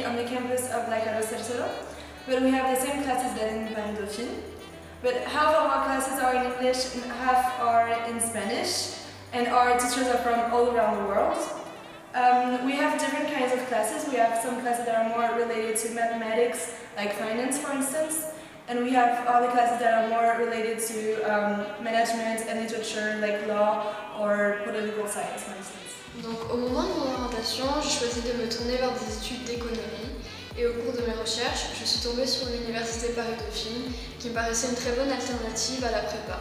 on the campus of La Carlos Tercero, but we have the same classes that in Paris Dauphine. But half of our classes are in English and half are in Spanish, and our teachers are from all around the world. We have different kinds of classes. We have some classes that are more related to mathematics, like finance for instance, and we have other classes that are more related to management and literature, like law or political science for instance. Donc au moment de mon orientation, j'ai choisi de me tourner vers des études d'économie et au cours de mes recherches, je suis tombée sur l'université Paris-Dauphine qui me paraissait une très bonne alternative à la prépa.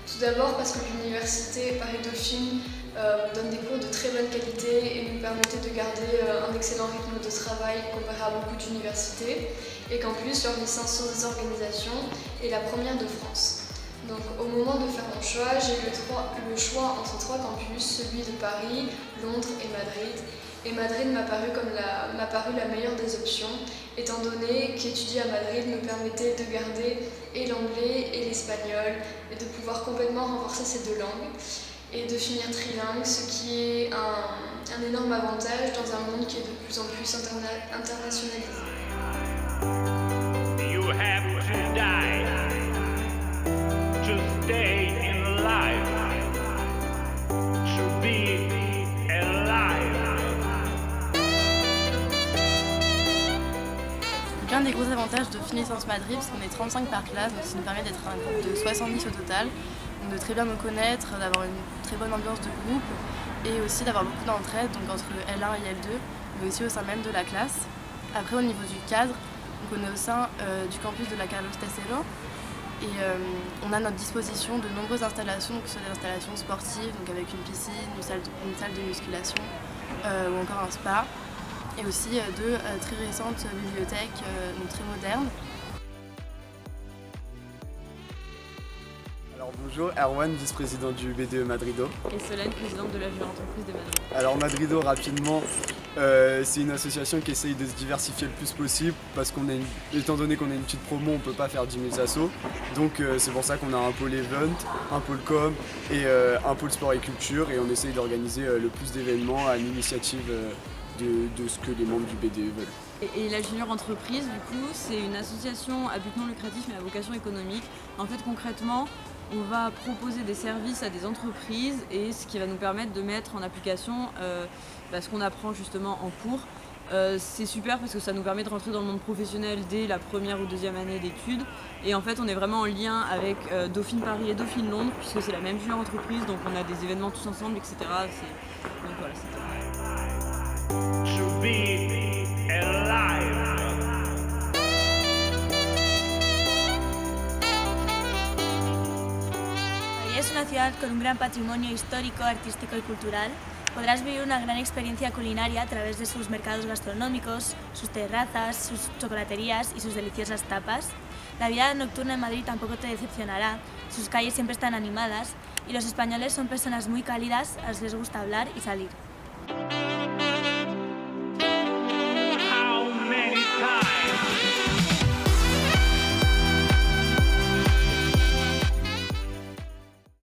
Tout d'abord parce que l'université Paris-Dauphine donne des cours de très bonne qualité et nous permettait de garder un excellent rythme de travail comparé à beaucoup d'universités et qu'en plus leur licence sciences des organisations est la première de France. Donc au moment de faire mon choix, j'ai eu le choix entre 3 campus, celui de Paris, Londres et Madrid. Et Madrid m'a paru la meilleure des options, étant donné qu'étudier à Madrid me permettait de garder et l'anglais et l'espagnol et de pouvoir complètement renforcer ces 2 langues et de finir trilingue, ce qui est un énorme avantage dans un monde qui est de plus en plus internationalisé. You have to die to stay in life, to be alive. L'un des gros avantages de Licence Madrid, parce qu'on est 35 par classe, donc ça nous permet d'être un groupe de 70 au total, donc de très bien nous connaître, d'avoir une très bonne ambiance de groupe et aussi d'avoir beaucoup d'entraide, donc entre L1 et L2, mais aussi au sein même de la classe. Après au niveau du cadre, donc on est au sein du campus de la Carlos Tercero et on a à notre disposition de nombreuses installations, donc ce sont des installations sportives, donc avec une piscine, une salle de musculation ou encore un spa. Et aussi de très récentes bibliothèques, donc très modernes. Alors bonjour, Erwan, vice-président du BDE Madrido. Et Solène, présidente de la jeune entreprise de Madrid. Alors Madrido, rapidement, c'est une association qui essaye de se diversifier le plus possible parce étant donné qu'on a une petite promo, on ne peut pas faire 10 000 assos. Donc c'est pour ça qu'on a un pôle event, un pôle com et un pôle sport et culture et on essaye d'organiser le plus d'événements à l'initiative de ce que les membres du BDE veulent. Et la Junior Entreprise, du coup, c'est une association à but non lucratif mais à vocation économique. En fait, concrètement, on va proposer des services à des entreprises et ce qui va nous permettre de mettre en application ce qu'on apprend justement en cours. C'est super parce que ça nous permet de rentrer dans le monde professionnel dès la première ou deuxième année d'études. Et en fait, on est vraiment en lien avec Dauphine Paris et Dauphine Londres puisque c'est la même Junior Entreprise, donc on a des événements tous ensemble, etc. Donc voilà, c'est To be alive. Madrid es una ciudad con un gran patrimonio histórico, artístico y cultural. Podrás vivir una gran experiencia culinaria a través de sus mercados gastronómicos, sus terrazas, sus chocolaterías y sus deliciosas tapas. La vida nocturna en Madrid tampoco te decepcionará, sus calles siempre están animadas y los españoles son personas muy cálidas, a los que les gusta hablar y salir.